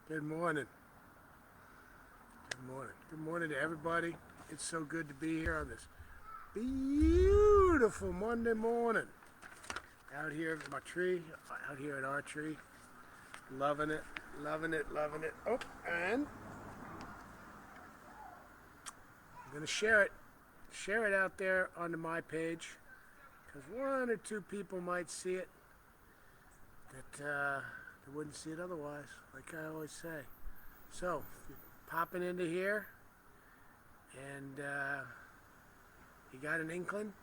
Good morning. Good morning. Good morning to everybody. It's so good to be here on this beautiful Monday morning. Out here at my tree, out here at our tree. Loving it, loving it, loving it. Oh, and I'm going to share it. Share it out there onto my page because one or two people might see it that they wouldn't see it otherwise, like I always say. So, popping into here and you got an inkling,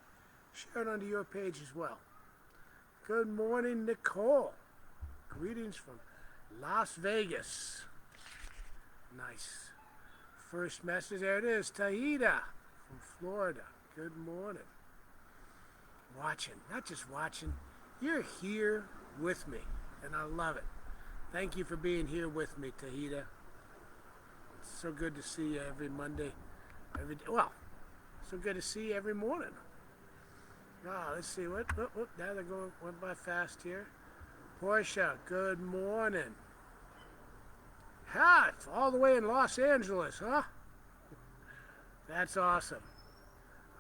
share it onto your page as well. Good morning, Nicole. Greetings from Las Vegas. Nice. First message, there it is, Tahita from Florida. Good morning. Watching, not just watching, you're here with me, and I love it. Thank you for being here with me, Tahita. It's so good to see you every Monday. Well, so good to see you every morning. Ah, let's see, now they're went by fast here. Portia, good morning. Ha, it's all the way in Los Angeles, huh? That's awesome.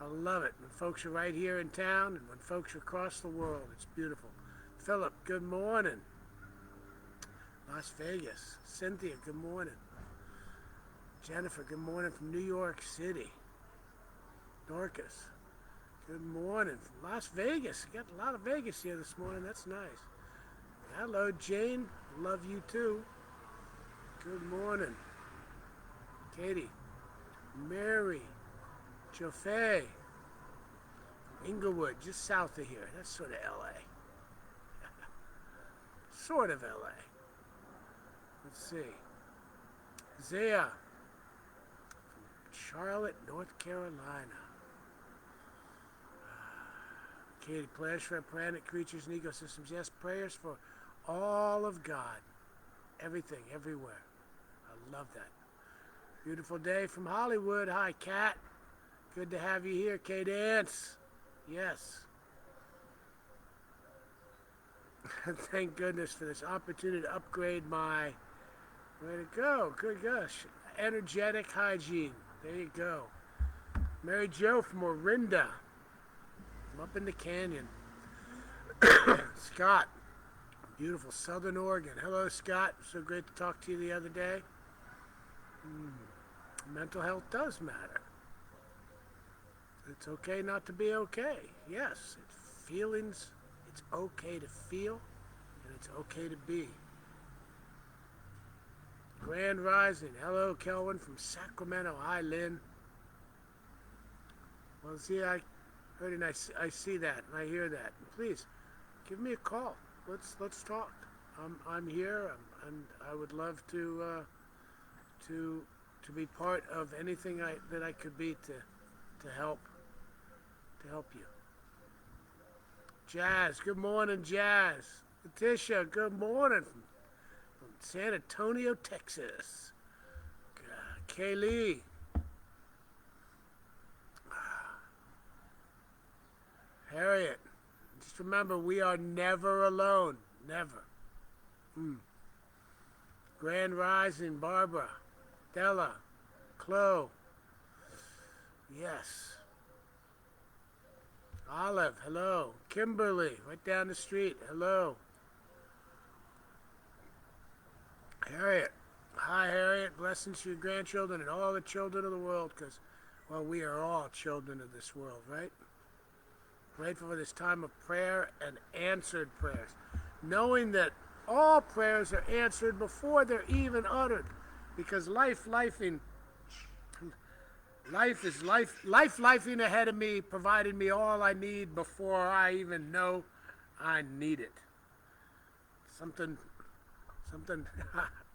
I love it when folks are right here in town and when folks are across the world. It's beautiful. Philip, good morning. Las Vegas. Cynthia, good morning. Jennifer, good morning from New York City. Dorcas, good morning from Las Vegas. Got a lot of Vegas here this morning. That's nice. Hello, Jane. Love you too. Good morning. Katie, Mary, Joffe, Inglewood, just south of here. That's sort of LA. Sort of LA. Let's see. Zaya from Charlotte, North Carolina. Katie, prayers for planet, creatures, and ecosystems. Yes, prayers for all of God. Everything, everywhere. I love that. Beautiful day from Hollywood. Hi, Kat. Good to have you here, Cadence. Yes. Thank goodness for this opportunity to upgrade my, way to go, good gosh, energetic hygiene. There you go. Mary Jo from Orinda. I'm up in the canyon. Scott, beautiful Southern Oregon. Hello, Scott. So great to talk to you the other day. Mental health does matter. It's okay not to be okay. Yes, it's feelings. It's okay to feel, and it's okay to be. Grand Rising. Hello, Kelvin from Sacramento. Hi, Lynn. Well, see, I heard and I see that and I hear that. Please, give me a call. Let's talk. I'm here, and I would love to be part of anything that I could be to help you. Jazz, good morning, Jazz. Letitia, good morning from San Antonio, Texas. Kaylee. Harriet, just remember we are never alone. Never. Grand Rising, Barbara, Della, Chloe. Yes. Olive, hello. Kimberly, right down the street, hello. Harriet, hi Harriet. Blessings to your grandchildren and all the children of the world, because, well, we are all children of this world, right? Grateful for this time of prayer and answered prayers. Knowing that all prayers are answered before they're even uttered. Because lifing ahead of me, provided me all I need before I even know I need it. Something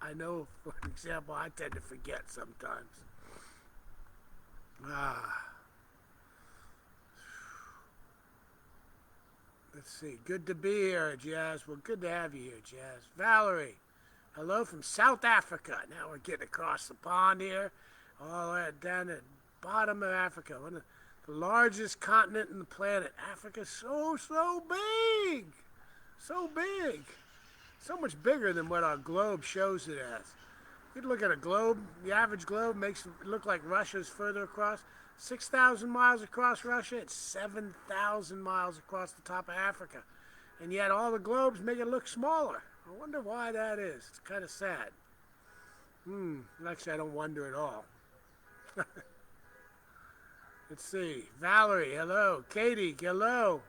I know, for example, I tend to forget sometimes. Let's see. Good to be here, Jazz. Well, good to have you here, Jazz. Valerie, hello from South Africa. Now we're getting across the pond here, all the way down at the bottom of Africa, one of the largest continent in the planet. Africa's so big, so big. So much bigger than what our globe shows it as. You'd look at a globe, the average globe makes it look like Russia's further across. 6,000 miles across Russia, it's 7,000 miles across the top of Africa. And yet all the globes make it look smaller. I wonder why that is. It's kind of sad. Actually, I don't wonder at all. Let's see. Valerie, hello. Katie, hello.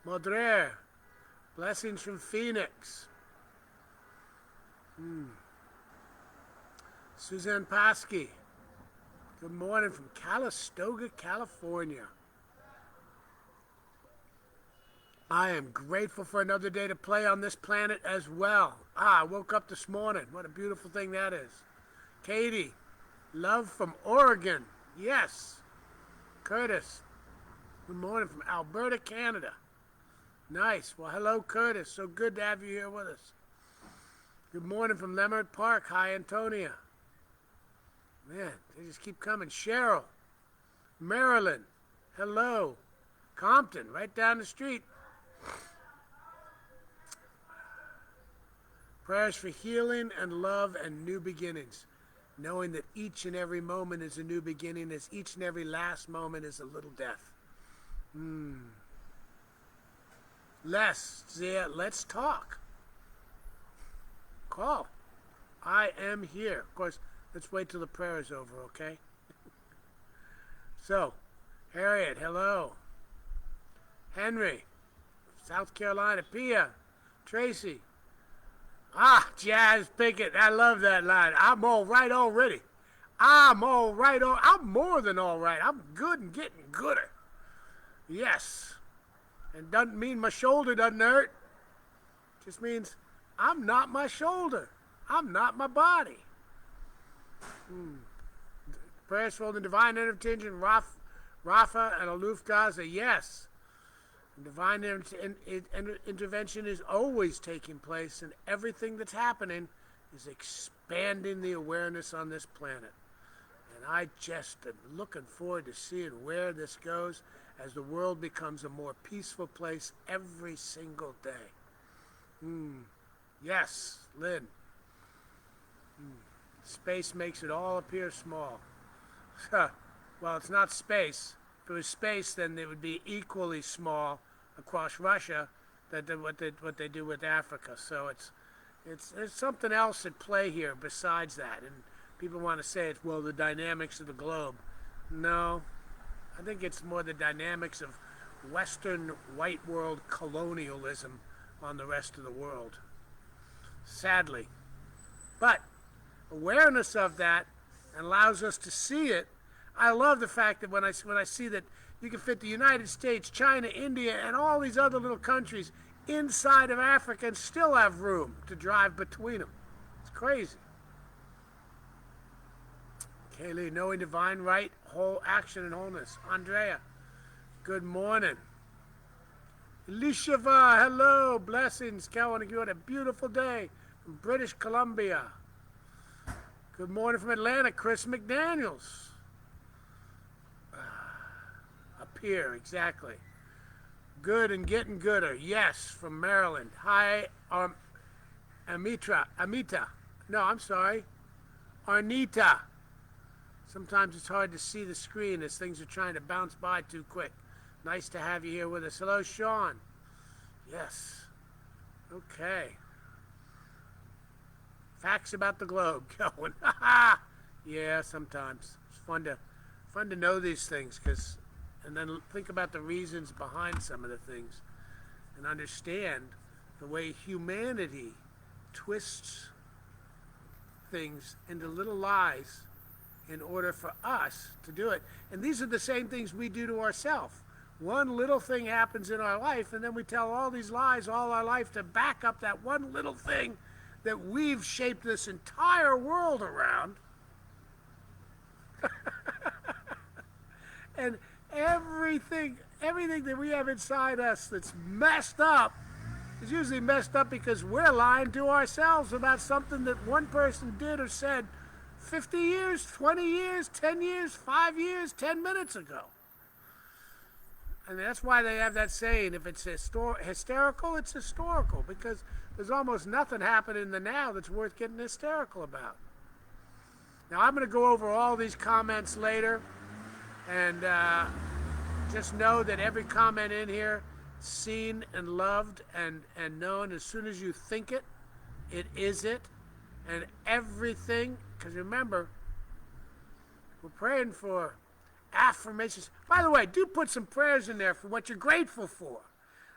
Modrer, blessings from Phoenix. Suzanne Pasky, good morning from Calistoga, California. I am grateful for another day to play on this planet as well. I woke up this morning. What a beautiful thing that is. Katie, love from Oregon. Yes. Curtis, good morning from Alberta, Canada. Nice. Well, hello, Curtis. So good to have you here with us. Good morning from Leimert Park. Hi, Antonia. Man, they just keep coming. Cheryl, Maryland. Hello. Compton, right down the street. Prayers for healing and love and new beginnings. Knowing that each and every moment is a new beginning, as each and every last moment is a little death. Let's talk. Call. I am here. Of course, let's wait till the prayer is over, okay? So, Harriet, hello. Henry, South Carolina. Pia, Tracy. Jazz Pickett. I love that line. I'm all right already. I'm all right. I'm more than all right. I'm good and getting gooder. Yes. And doesn't mean my shoulder doesn't hurt. Just means I'm not my shoulder. I'm not my body. Prayers for the divine intervention, Rafa and Aloof Gaza. Yes. Divine intervention is always taking place, and everything that's happening is expanding the awareness on this planet. And I just am looking forward to seeing where this goes as the world becomes a more peaceful place every single day. Yes, Lynn. Space makes it all appear small. Well, it's not space. If it was space, then it would be equally small across Russia than what they do with Africa. So there's something else at play here besides that. And people want to say it's, well, the dynamics of the globe. No, I think it's more the dynamics of Western white world colonialism on the rest of the world. Sadly. But awareness of that allows us to see it. I love the fact that when I see that you can fit the United States, China, India, and all these other little countries inside of Africa and still have room to drive between them. It's crazy. Kaylee, knowing divine right, whole action and wholeness. Andrea, good morning. Elishava, hello, blessings. Calvin, you had a beautiful day from British Columbia. Good morning from Atlanta, Chris McDaniels. Here, exactly. Good and getting gooder. Yes, from Maryland. Hi, Amita. No, I'm sorry. Arnita. Sometimes it's hard to see the screen as things are trying to bounce by too quick. Nice to have you here with us. Hello, Sean. Yes. Okay. Facts about the globe going. Yeah, sometimes. It's fun to know these things, and then think about the reasons behind some of the things and understand the way humanity twists things into little lies in order for us to do it. And these are the same things we do to ourselves. One little thing happens in our life, and then we tell all these lies all our life to back up that one little thing that we've shaped this entire world around. And everything that we have inside us that's messed up is usually messed up because we're lying to ourselves about something that one person did or said 50 years, 20 years, 10 years, 5 years, 10 minutes ago. And that's why they have that saying, if it's hysterical, it's historical, because There's almost nothing happening in the now that's worth getting hysterical about. Now, I'm going to go over all these comments later, and just know that every comment in here seen and loved and known. As soon as you think it, it is it. And everything, because remember, we're praying for affirmations. By the way, do put some prayers in there for what you're grateful for.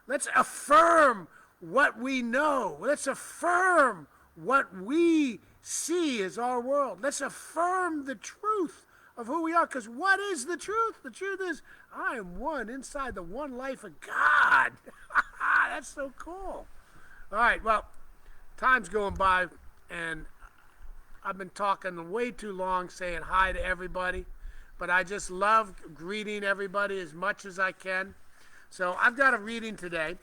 Let's affirm what we know. Let's affirm what we see as our world. Let's affirm the truth of who we are. Because what is the truth? The truth is, I am one inside the one life of God. That's so cool. All right, well, time's going by, and I've been talking way too long saying hi to everybody, but I just love greeting everybody as much as I can. So I've got a reading today.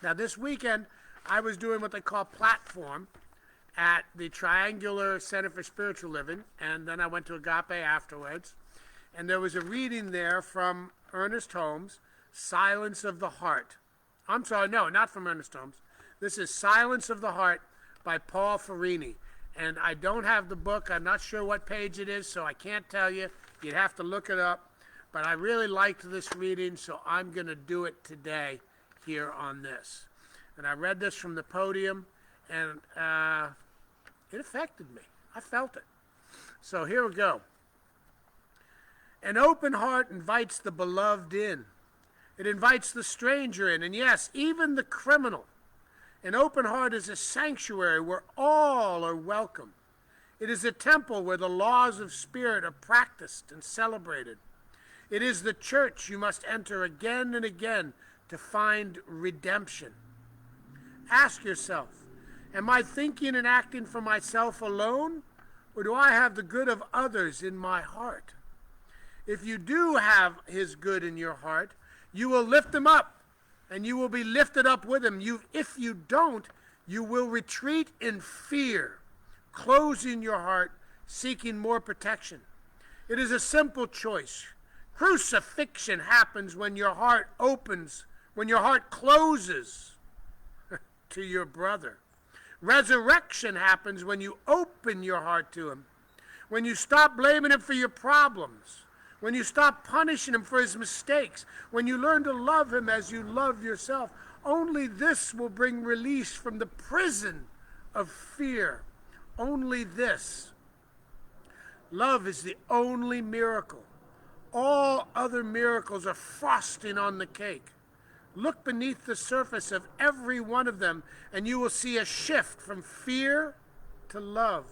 Now, this weekend, I was doing what they call platform at the Triangular Center for Spiritual Living, and then I went to Agape afterwards. And there was a reading there from Ernest Holmes, Silence of the Heart. I'm sorry, no, not from Ernest Holmes. This is Silence of the Heart by Paul Farini. And I don't have the book. I'm not sure what page it is, so I can't tell you. You'd have to look it up. But I really liked this reading, so I'm going to do it today here on this. And I read this from the podium, and it affected me. I felt it. So here we go. An open heart invites the beloved in. It invites the stranger in, and yes, even the criminal. An open heart is a sanctuary where all are welcome. It is a temple where the laws of spirit are practiced and celebrated. It is the church you must enter again and again to find redemption. Ask yourself, am I thinking and acting for myself alone, or do I have the good of others in my heart? If you do have his good in your heart, you will lift him up, and you will be lifted up with him. If you don't, you will retreat in fear, closing your heart, seeking more protection. It is a simple choice. Crucifixion happens when your heart opens, when your heart closes to your brother. Resurrection happens when you open your heart to him, when you stop blaming him for your problems, when you stop punishing him for his mistakes, when you learn to love him as you love yourself. Only this will bring release from the prison of fear. Only this. Love is the only miracle. All other miracles are frosting on the cake. Look beneath the surface of every one of them, and you will see a shift from fear to love,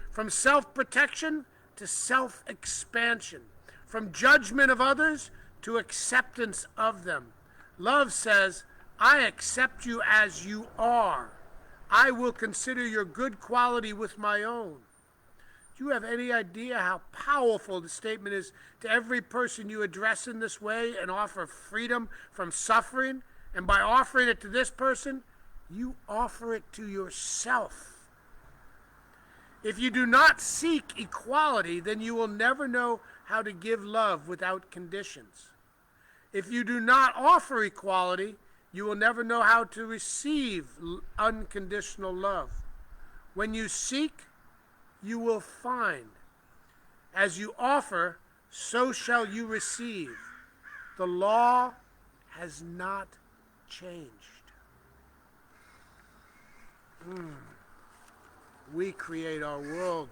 from self-protection to self-expansion, from judgment of others to acceptance of them. Love says, I accept you as you are. I will consider your good quality with my own. Do you have any idea how powerful the statement is to every person you address in this way and offer freedom from suffering? And by offering it to this person, you offer it to yourself. If you do not seek equality, then you will never know how to give love without conditions. If you do not offer equality, you will never know how to receive unconditional love. When you seek, you will find. As you offer, so shall you receive. The law has not changed. We create our world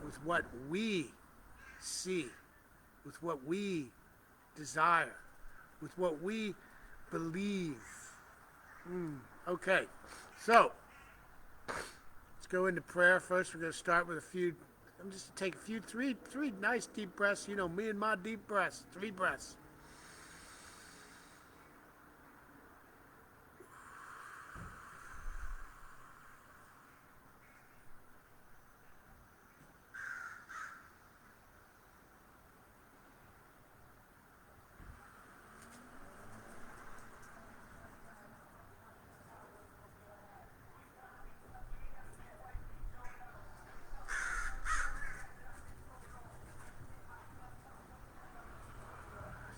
with what we see, with what we desire, with what we believe. Okay, so let's go into prayer first. We're going to start with I'm just going to take three nice deep breaths. You know, me and my deep breaths, 3 breaths.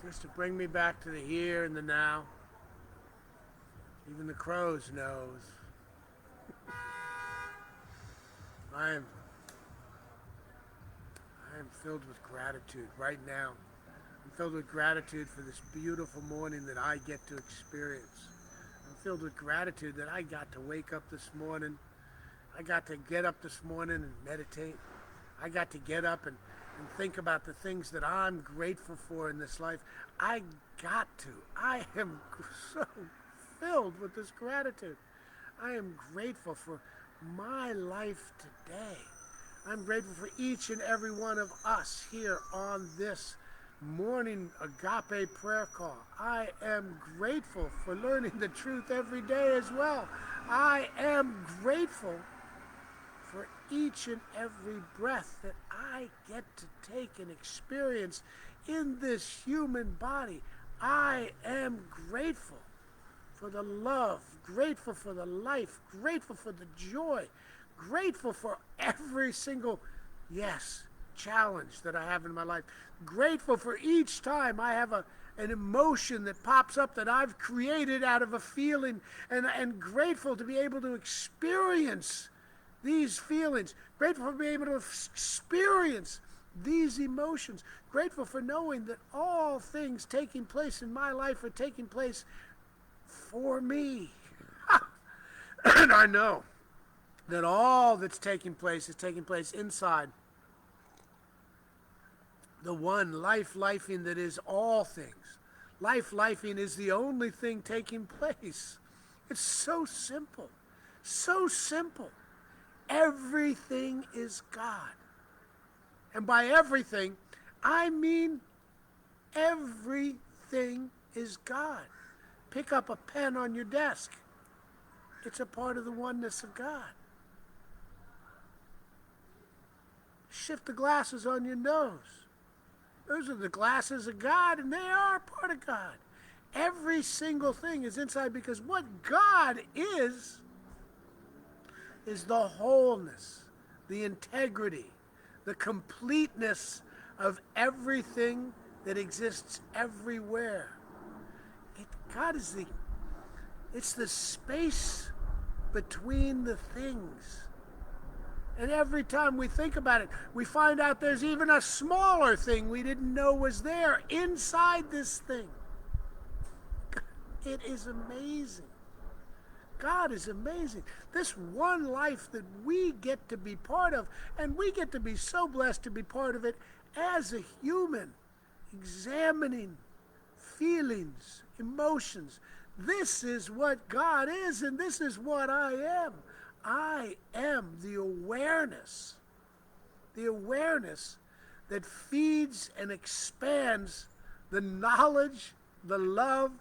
Just to bring me back to the here and the now. Even the crows knows I am filled with gratitude right now. I'm filled with gratitude for this beautiful morning that I get to experience. I'm filled with gratitude that I got to wake up this morning. I got to get up this morning and meditate. I got to get up and think about the things that I'm grateful for in this life. I got to. I am so filled with this gratitude. I am grateful for my life today. I'm grateful for each and every one of us here on this morning agape prayer call. I am grateful for learning the truth every day as well. I am grateful for each and every breath that I get to take and experience in this human body. I am grateful for the love, grateful for the life, grateful for the joy, grateful for every single, challenge that I have in my life. Grateful for each time I have an emotion that pops up that I've created out of a feeling, and grateful to be able to experience these feelings. Grateful for being able to experience these emotions. Grateful for knowing that all things taking place in my life are taking place for me. And I know that all that's taking place is taking place inside the one life-lifing that is all things. Life-lifing is the only thing taking place. It's so simple. So simple. Everything is God. And by everything, I mean everything is God. Pick up a pen on your desk. It's a part of the oneness of God. Shift the glasses on your nose. Those are the glasses of God, and they are part of God. Every single thing is inside, because what God is the wholeness, the integrity, the completeness of everything that exists everywhere. God is it's the space between the things. And every time we think about it, we find out there's even a smaller thing we didn't know was there inside this thing. It is amazing. God is amazing. This one life that we get to be part of, and we get to be so blessed to be part of it as a human, examining feelings, emotions. This is what God is, and this is what I am. I am the awareness that feeds and expands the knowledge, the love,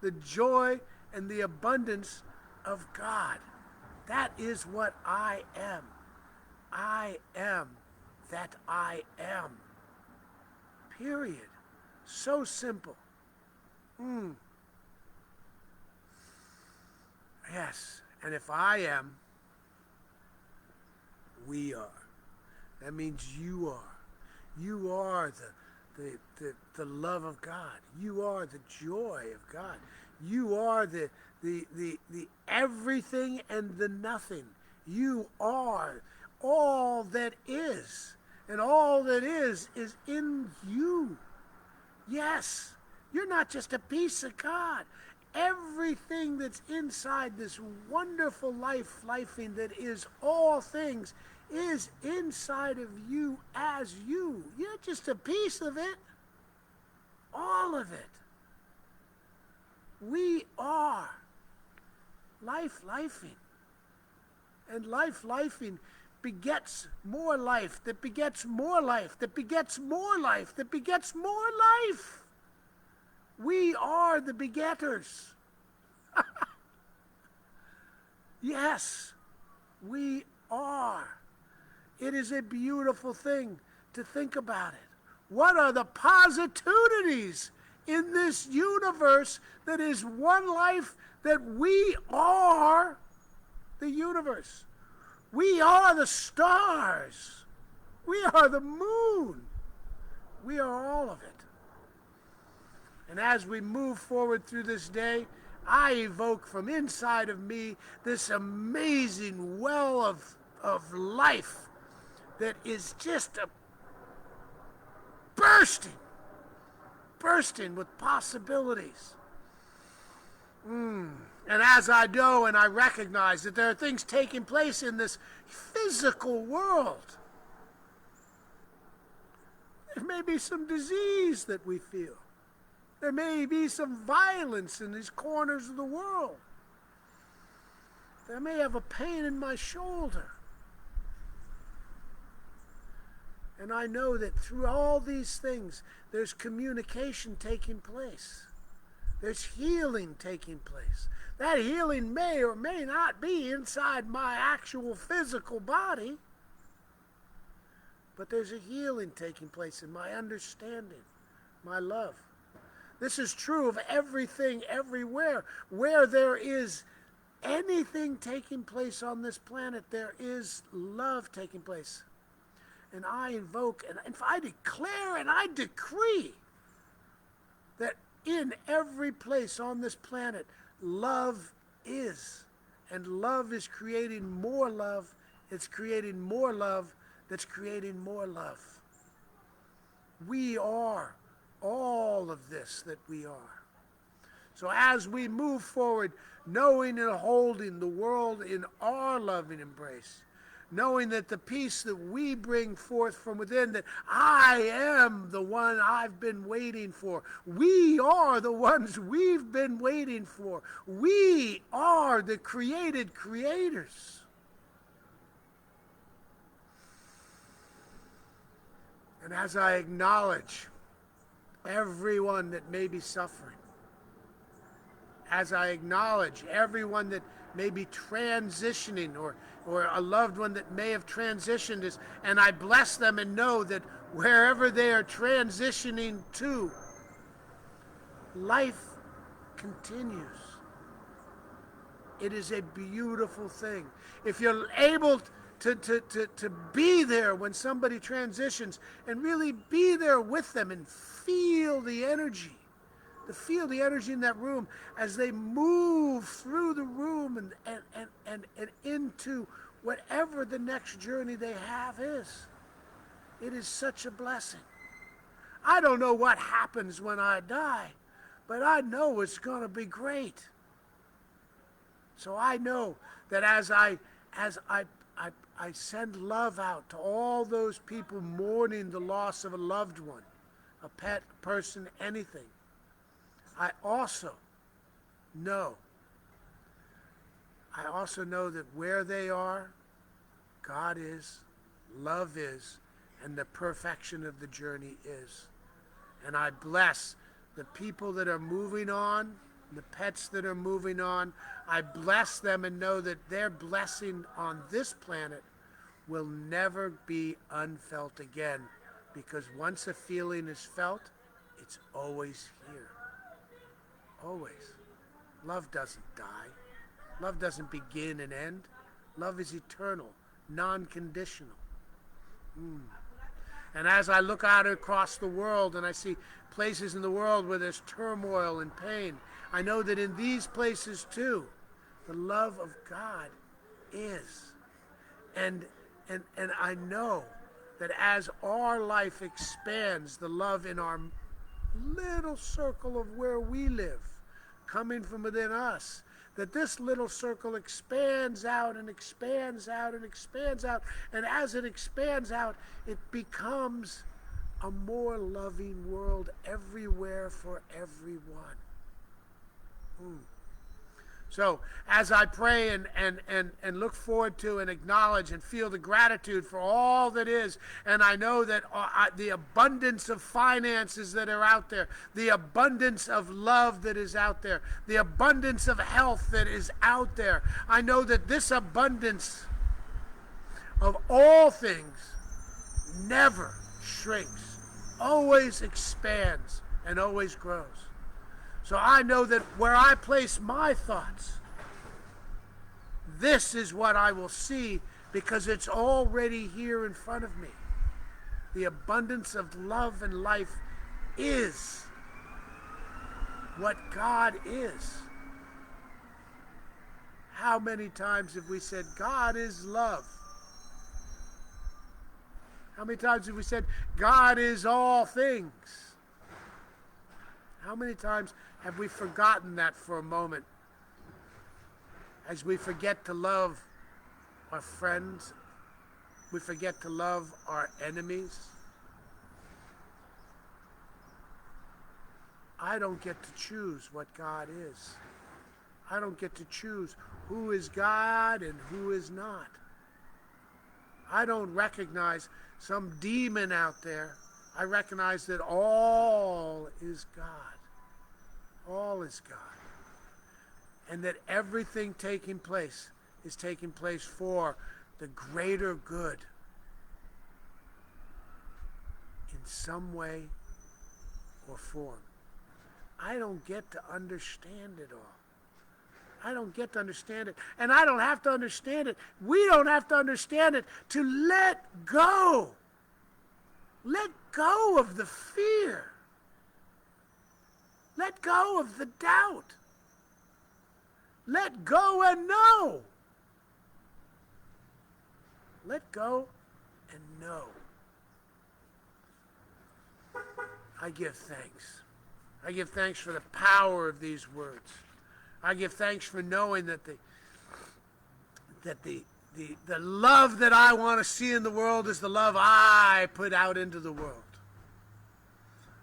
the joy, and the abundance of God. That is what I am. I am that I am. Period. So simple. Yes, and if I am, we are. That means you are. You are the love of God. You are the joy of God. You are the everything and the nothing. You are all that is. And all that is in you. Yes, you're not just a piece of God. Everything that's inside this wonderful life-lifing that is all things is inside of you as you. You're just a piece of it. All of it. We are life-lifing. And life-lifing begets more life, that begets more life, that begets more life, that begets more life. We are the begetters. Yes, we are. It is a beautiful thing to think about it. What are the positivities in this universe that is one life, that we are the universe? We are the stars. We are the moon. We are all of it. And as we move forward through this day, I evoke from inside of me this amazing well of life, that is just bursting with possibilities. And as I know and I recognize that there are things taking place in this physical world, there may be some disease that we feel. There may be some violence in these corners of the world. I may have a pain in my shoulder. And I know that through all these things, there's communication taking place. There's healing taking place. That healing may or may not be inside my actual physical body, but there's a healing taking place in my understanding, my love. This is true of everything, everywhere. Where there is anything taking place on this planet, there is love taking place. And I invoke, and if I declare and I decree that in every place on this planet, love is. And love is creating more love. It's creating more love that's creating more love. We are all of this that we are. So as we move forward, knowing and holding the world in our loving embrace, knowing that the peace that we bring forth from within, that I am the one I've been waiting for. We are the ones we've been waiting for. We are the created creators. And as I acknowledge everyone that may be suffering, as I acknowledge everyone that may be transitioning or a loved one that may have transitioned, and I bless them and know that wherever they are transitioning to, life continues. It is a beautiful thing. If you're able to be there when somebody transitions and really be there with them and feel the energy, to feel the energy in that room as they move through the room and into whatever the next journey they have is. It is such a blessing. I don't know what happens when I die, but I know it's going to be great. So I know that as I send love out to all those people mourning the loss of a loved one, a pet, a person, anything, I also know that where they are, God is, love is, and the perfection of the journey is. And I bless the people that are moving on, the pets that are moving on. I bless them and know that their blessing on this planet will never be unfelt again, because once a feeling is felt, it's always here. Always. Love doesn't die. Love doesn't begin and end. Love is eternal, non-conditional. And as I look out across the world and I see places in the world where there's turmoil and pain, I know that in these places too, the love of God is. And I know that as our life expands, the love in our little circle of where we live, coming from within us, that this little circle expands out and expands out and expands out, and as it expands out, it becomes a more loving world everywhere for everyone. So as I pray and look forward to and acknowledge and feel the gratitude for all that is, and I know that the abundance of finances that are out there, the abundance of love that is out there, the abundance of health that is out there, I know that this abundance of all things never shrinks, always expands and always grows. So I know that where I place my thoughts, this is what I will see, because it's already here in front of me. The abundance of love and life is what God is. How many times have we said, God is love? How many times have we said, God is all things? How many times have we forgotten that for a moment? As we forget to love our friends, we forget to love our enemies. I don't get to choose what God is. I don't get to choose who is God and who is not. I don't recognize some demon out there. I recognize that all is God. All is God. And that everything taking place is taking place for the greater good in some way or form. I don't get to understand it all. I don't get to understand it. And I don't have to understand it. We don't have to understand it to let go. Let go of the fear. Let go of the doubt. Let go and know. Let go and know. I give thanks. I give thanks for the power of these words. I give thanks for knowing that the love that I want to see in the world is the love I put out into the world.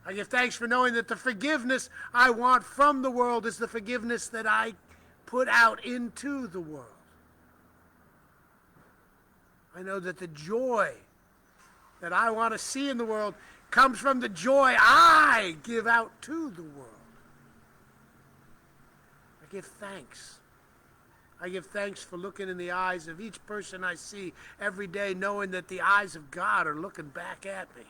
I give thanks for knowing that the forgiveness I want from the world is the forgiveness that I put out into the world. I know that the joy that I want to see in the world comes from the joy I give out to the world. I give thanks. I give thanks for looking in the eyes of each person I see every day, knowing that the eyes of God are looking back at me.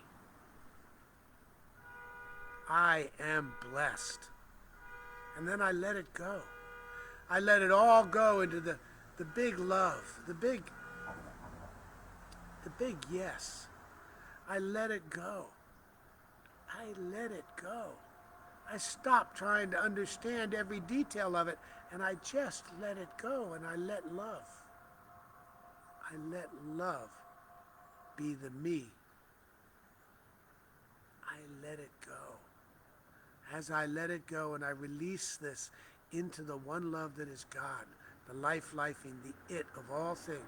I am blessed. And then I let it go. I let it all go into the big love, the big yes. I let it go. I let it go. I stopped trying to understand every detail of it, and I just let it go, and I let love. I let love be the me. I let it go. As I let it go and I release this into the one love that is God, the life-lifing, the it of all things,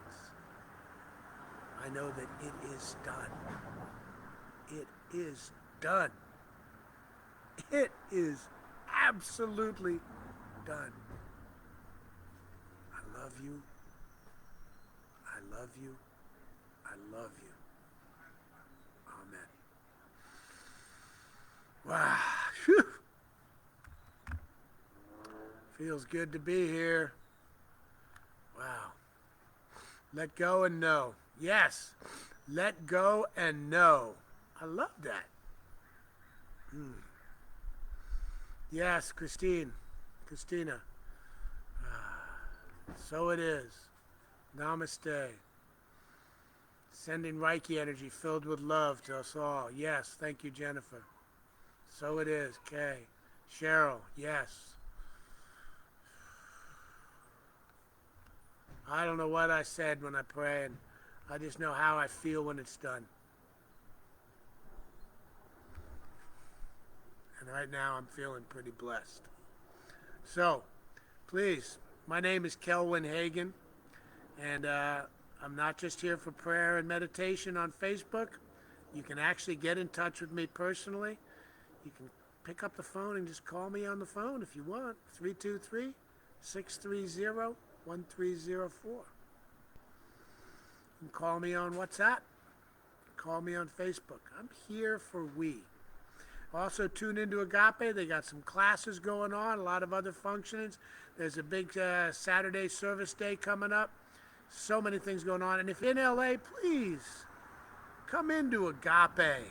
I know that it is done. It is done. It is absolutely done. I love you. I love you. I love you. Amen. Wow. Whew. Feels good to be here. Wow. Let go and know. Yes. Let go and know. I love that. Yes, Christina. So it is. Namaste. Sending Reiki energy filled with love to us all. Yes, thank you, Jennifer. So it is. Kay. Cheryl, yes. I don't know what I said when I pray, and I just know how I feel when it's done. And right now I'm feeling pretty blessed. So, please, my name is Kelwin Hagen, and I'm not just here for prayer and meditation on Facebook. You can actually get in touch with me personally. You can pick up the phone and just call me on the phone if you want. 323-630-1304. You can call me on WhatsApp. Call me on Facebook. I'm here for we. Also, tune into Agape. They got some classes going on, a lot of other functions. There's a big Saturday service day coming up. So many things going on. And if you're in LA, please come into Agape.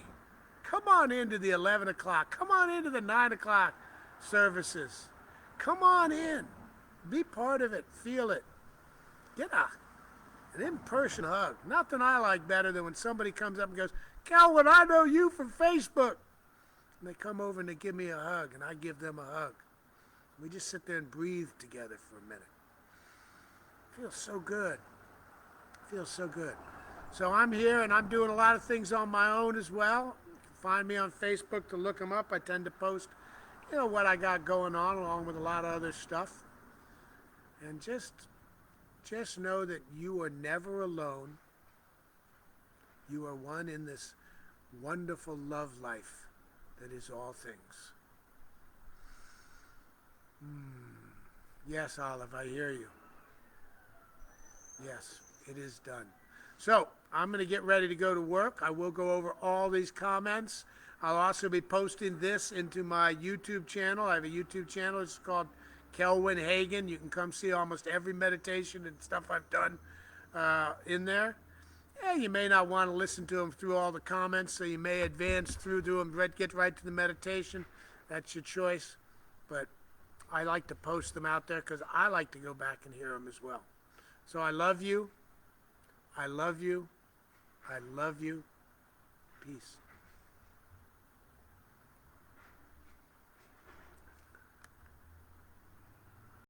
Come on into the 11 o'clock. Come on into the 9 o'clock services. Come on in. Be part of it. Feel it. Get an in-person hug. Nothing I like better than when somebody comes up and goes, Calvin, I know you from Facebook. And they come over and they give me a hug, and I give them a hug. We just sit there and breathe together for a minute. Feels so good. Feels so good. So I'm here and I'm doing a lot of things on my own as well. Find me on Facebook to look them up. I tend to post, what I got going on along with a lot of other stuff. And just know that you are never alone. You are one in this wonderful love life that is all things. Yes, Olive, I hear you. Yes, it is done. So I'm going to get ready to go to work. I will go over all these comments. I'll also be posting this into my YouTube channel. I have a YouTube channel. It's called Kelwin Hagen. You can come see almost every meditation and stuff I've done in there. Yeah, you may not want to listen to them through all the comments, so you may advance through them, get right to the meditation. That's your choice. But I like to post them out there because I like to go back and hear them as well. So I love you. I love you. I love you. Peace.